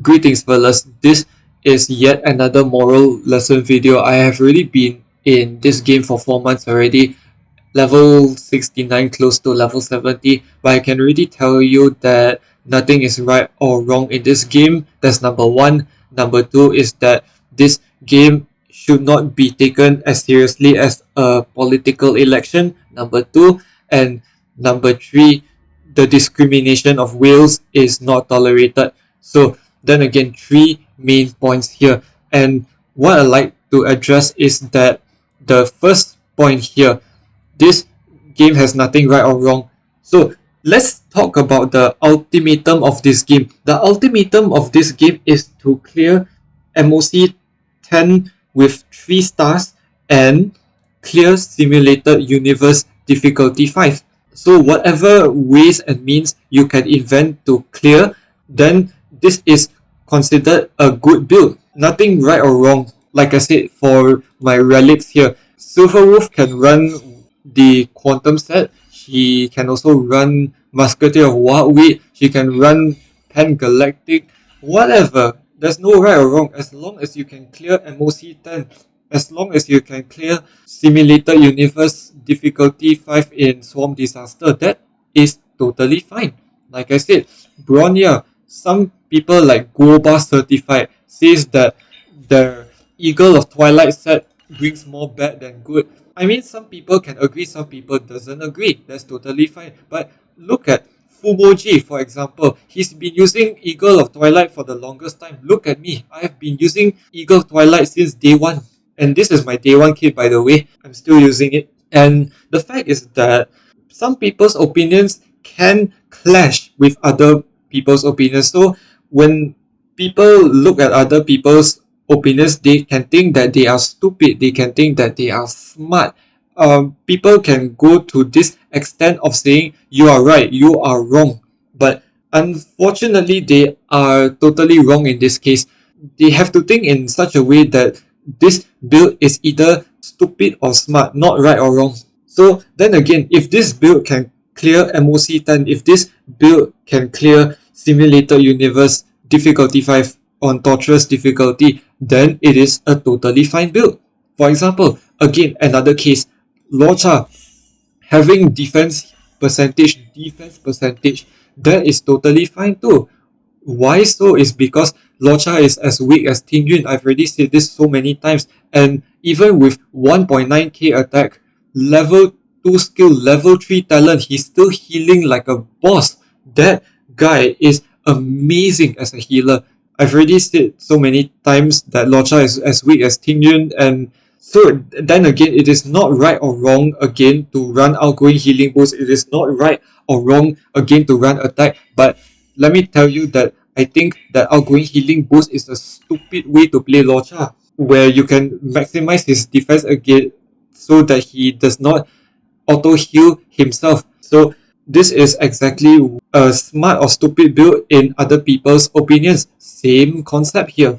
Greetings fellas, this is yet another moral lesson video. I have already been in this game for 4 months already, level 69 close to level 70, but I can already tell you that nothing is right or wrong in this game. That's number one. Number two is that this game should not be taken as seriously as a political election. Number two. And number three, the discrimination of whales is not tolerated. So then again, three main points here. And what I like to address is that the first point here, this game has nothing right or wrong. So let's talk about the ultimatum of this game. The ultimatum of this game is to clear M-onke 10 with 3 stars and clear simulated universe difficulty 5. So whatever ways and means you can invent to clear, then this is considered a good build. Nothing right or wrong. Like I said, for my relics here, Silverwolf can run the quantum set. She can also run Musketeer of Wildweed. She can run Pan-Galactic. Whatever. There's no right or wrong. As long as you can clear M-onke 10, as long as you can clear Simulated Universe difficulty 5 in Swarm Disaster, that is totally fine. Like I said, Bronya, some people like Goba Certified says that the Eagle of Twilight set brings more bad than good. I mean, some people can agree, some people doesn't agree. That's totally fine. But look at Fumoji, for example. He's been using Eagle of Twilight for the longest time. Look at me. I've been using Eagle of Twilight since day one. And this is my day one kit, by the way. I'm still using it. And the fact is that some people's opinions can clash with other people's opinions. So when people look at other people's opinions, they can think that they are stupid. They can think that they are smart. People can go to this extent of saying, you are right, you are wrong. But unfortunately, they are totally wrong in this case. They have to think in such a way that this build is either stupid or smart, not right or wrong. So then again, if this build can clear M-onke 10, if this build can clear Simulated Universe difficulty 5 on Torturous difficulty, then it is a totally fine build. For example, again, another case, Lorcha having defense percentage, that is totally fine too. Why so is because Lorcha is as weak as Ting Yun. I've already said this so many times. And even with 1.9k attack, level 2 skill, level 3 talent, he's still healing like a boss. That guy is amazing as a healer. I've already said so many times that Lorcha is as weak as Ting Yun, and so then again, it is not right or wrong again to run outgoing healing boost. It is not right or wrong again to run attack. But let me tell you that I think that outgoing healing boost is a stupid way to play Lorcha, where you can maximize his defense again so that he does not auto heal himself. So this is exactly a smart or stupid build in other people's opinions. Same concept here,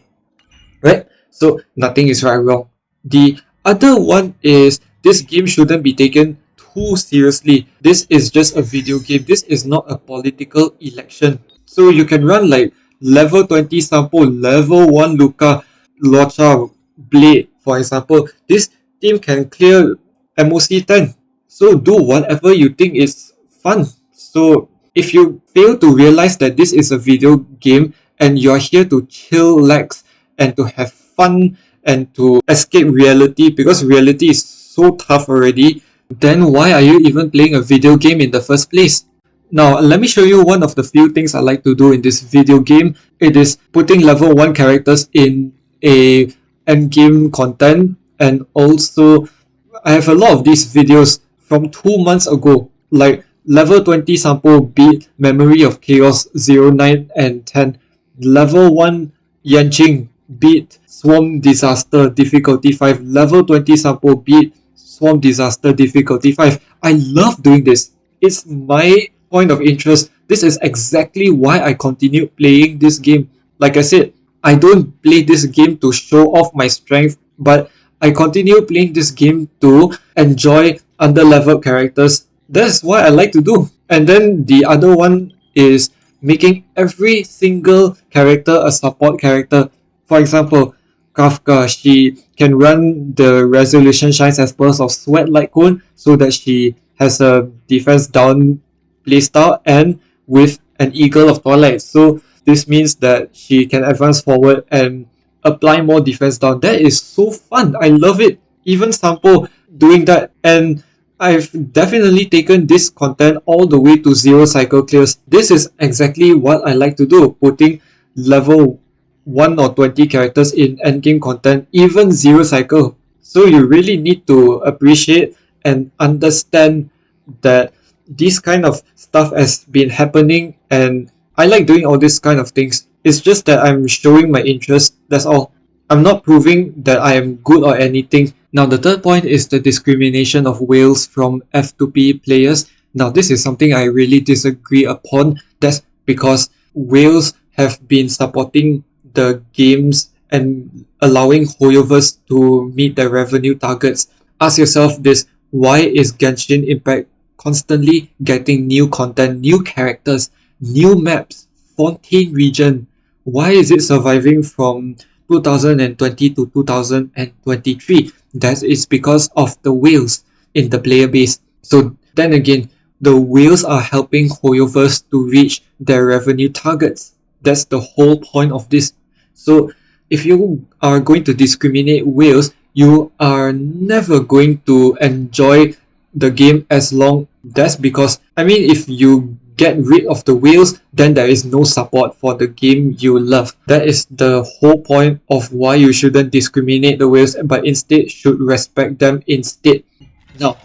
right? So nothing is right or wrong. The other one is this game shouldn't be taken too seriously. This is just a video game. This is not a political election. So you can run like level 20 Sampo, level 1 Luca, Lorcha, Blade, for example. This team can clear M-onke 10. So do whatever you think is fun. So if you fail to realize that this is a video game and you're here to chillax and to have fun and to escape reality, because reality is so tough already, then why are you even playing a video game in the first place? Now, let me show you one of the few things I like to do in this video game. It is putting level 1 characters in a endgame content, and also I have a lot of these videos from 2 months ago, like level 20 Sampo beat Memory of Chaos 09 and 10, level 1 Yanqing beat Swarm Disaster difficulty 5, level 20 Sampo beat Swarm Disaster difficulty 5. I love doing this. It's my point of interest. This is exactly why I continue playing this game. Like I said, I don't play this game to show off my strength, but I continue playing this game to enjoy underleveled characters. That's what I like to do. And then the other one is making every single character a support character. For example, Kafka, she can run the resolution shines as bursts of sweat light cone so that she has a defense down playstyle and with an eagle of twilight. So this means that she can advance forward and apply more defense down. That is so fun. I love it. Even Sampo doing that, and I've definitely taken this content all the way to zero cycle clears. This is exactly what I like to do, putting level 1 or 20 characters in endgame content, even zero cycle. So you really need to appreciate and understand that this kind of stuff has been happening, and I like doing all these kind of things. It's just that I'm showing my interest, that's all. I'm not proving that I am good or anything. Now the third point is the discrimination of whales from F2P players. Now this is something I really disagree upon. That's because whales have been supporting the games and allowing holdovers to meet their revenue targets. Ask yourself this: why is Genshin Impact constantly getting new content, new characters, new maps, Fontaine region? Why is it surviving from 2020 to 2023? That is because of the whales in the player base. So then again, the whales are helping holdovers to reach their revenue targets. That's the whole point of this. So if you are going to discriminate whales, you are never going to enjoy the game as long. That's because, I mean, if you get rid of the whales, then there is no support for the game you love. That is the whole point of why you shouldn't discriminate the whales, but instead should respect them instead. Now,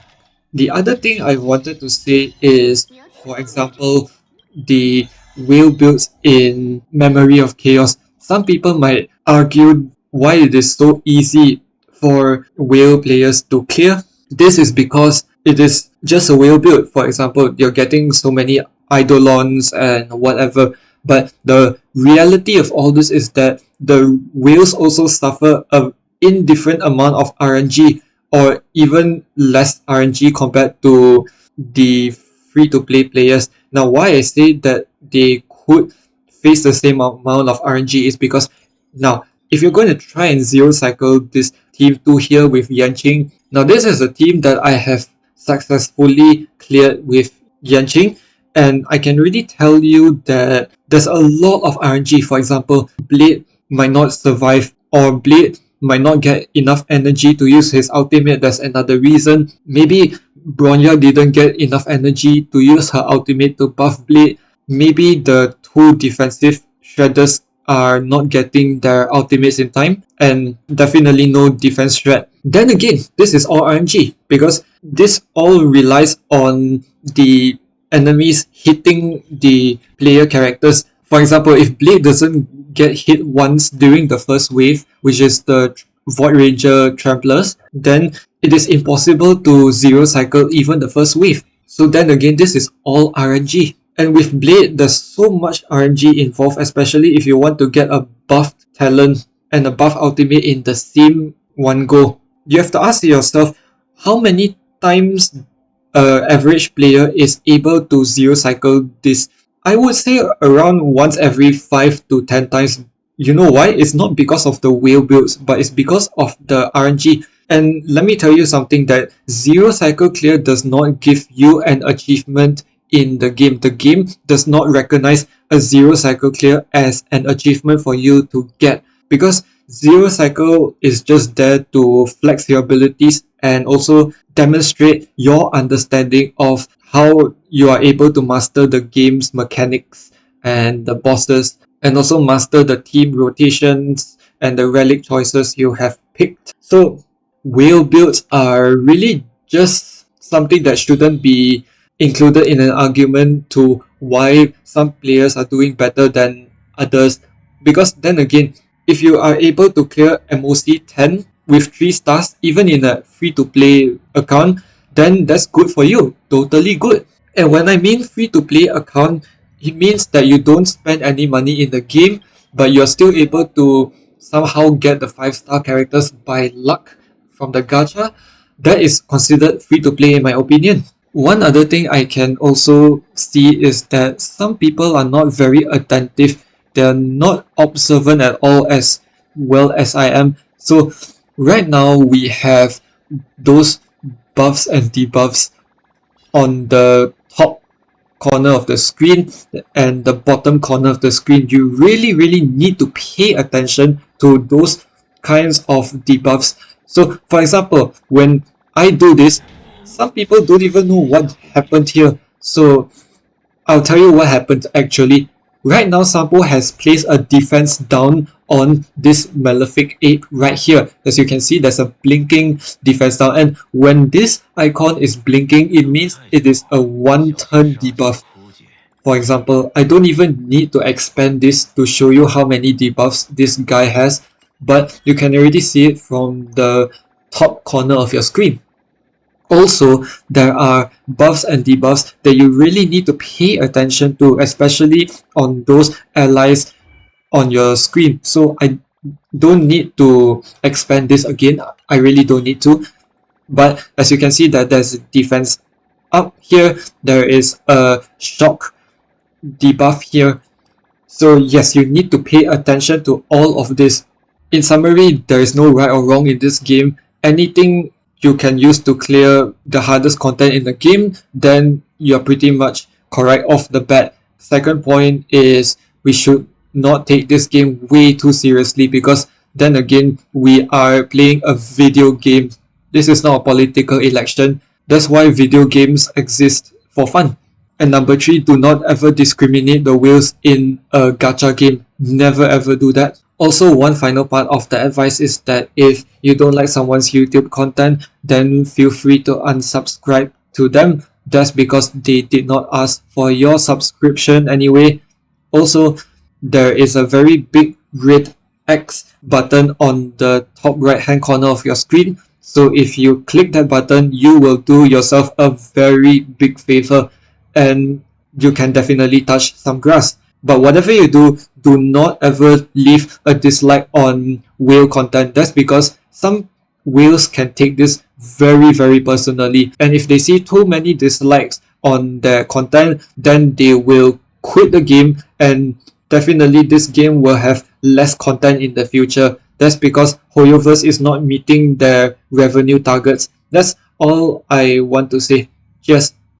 the other thing I wanted to say is, for example, the whale builds in Memory of Chaos. Some people might argue why it is so easy for whale players to clear. This is because it is just a whale build. For example, you're getting so many eidolons and whatever. But the reality of all this is that the whales also suffer a indifferent amount of RNG, or even less RNG compared to the free-to-play players. Now, why I say that they could face the same amount of RNG is because, now, if you're going to try and zero cycle this team 2 here with Yanqing, now this is a team that I have successfully cleared with Yanqing, and I can really tell you that there's a lot of RNG. For example, Blade might not survive, or Blade might not get enough energy to use his ultimate. That's another reason. Maybe Bronya didn't get enough energy to use her ultimate to buff Blade. Maybe the two defensive shredders are not getting their ultimates in time, and definitely no defense shred. Then again, this is all RNG because this all relies on the enemies hitting the player characters. For example, if Blade doesn't get hit once during the first wave, which is the Void Ranger Tramplers, then it is impossible to zero cycle even the first wave. So then again, this is all RNG. And with Blade, there's so much RNG involved, especially if you want to get a buffed talent and a buff ultimate in the same one go. You have to ask yourself, how many times average player is able to zero cycle this? I would say around once every 5 to 10 times. You know why? It's not because of the whale builds, but it's because of the RNG. And let me tell you something, that zero cycle clear does not give you an achievement in the game. The game does not recognize a zero cycle clear as an achievement for you to get, because zero cycle is just there to flex your abilities and also demonstrate your understanding of how you are able to master the game's mechanics and the bosses, and also master the team rotations and the relic choices you have picked. So whale builds are really just something that shouldn't be included in an argument to why some players are doing better than others, because then again, if you are able to clear MOC 10 with 3 stars even in a free to play account, then that's good for you, totally good. And when I mean free to play account, it means that you don't spend any money in the game, but you're still able to somehow get the 5-star characters by luck from the gacha. That is considered free to play in my opinion. One other thing I can also see is that some people are not very attentive. They're not observant at all as well as I am. So right now we have those buffs and debuffs on the top corner of the screen and the bottom corner of the screen. You really need to pay attention to those kinds of debuffs. So for example, when I do this, some people don't even know what happened here. So I'll tell you what happened actually. Right now, Sampo has placed a defense down on this Malefic 8 right here. As you can see, there's a blinking defense down. And when this icon is blinking, it means it is a one-turn debuff. For example, I don't even need to expand this to show you how many debuffs this guy has, but you can already see it from the top corner of your screen. Also, there are buffs and debuffs that you really need to pay attention to, especially on those allies on your screen. So I don't need to expand this again. I really don't need to. But as you can see that there's a defense up here. There is a shock debuff here. So yes, you need to pay attention to all of this. In summary, there is no right or wrong in this game. Anything you can use to clear the hardest content in the game, then you're pretty much correct off the bat. Second point is we should not take this game way too seriously, because then again, we are playing a video game. This is not a political election. That's why video games exist, for fun. And number 3, do not ever discriminate the whales in a gacha game. Never ever do that. Also, one final part of the advice is that if you don't like someone's YouTube content, then feel free to unsubscribe to them. That's because they did not ask for your subscription anyway. Also, there is a very big red X button on the top right hand corner of your screen. So if you click that button, you will do yourself a very big favor, and you can definitely touch some grass. But whatever you do, do not ever leave a dislike on whale content. That's because some whales can take this very personally, and if they see too many dislikes on their content, then they will quit the game, and definitely this game will have less content in the future. That's because Hoyoverse is not meeting their revenue targets. That's all I want to say. Cheers.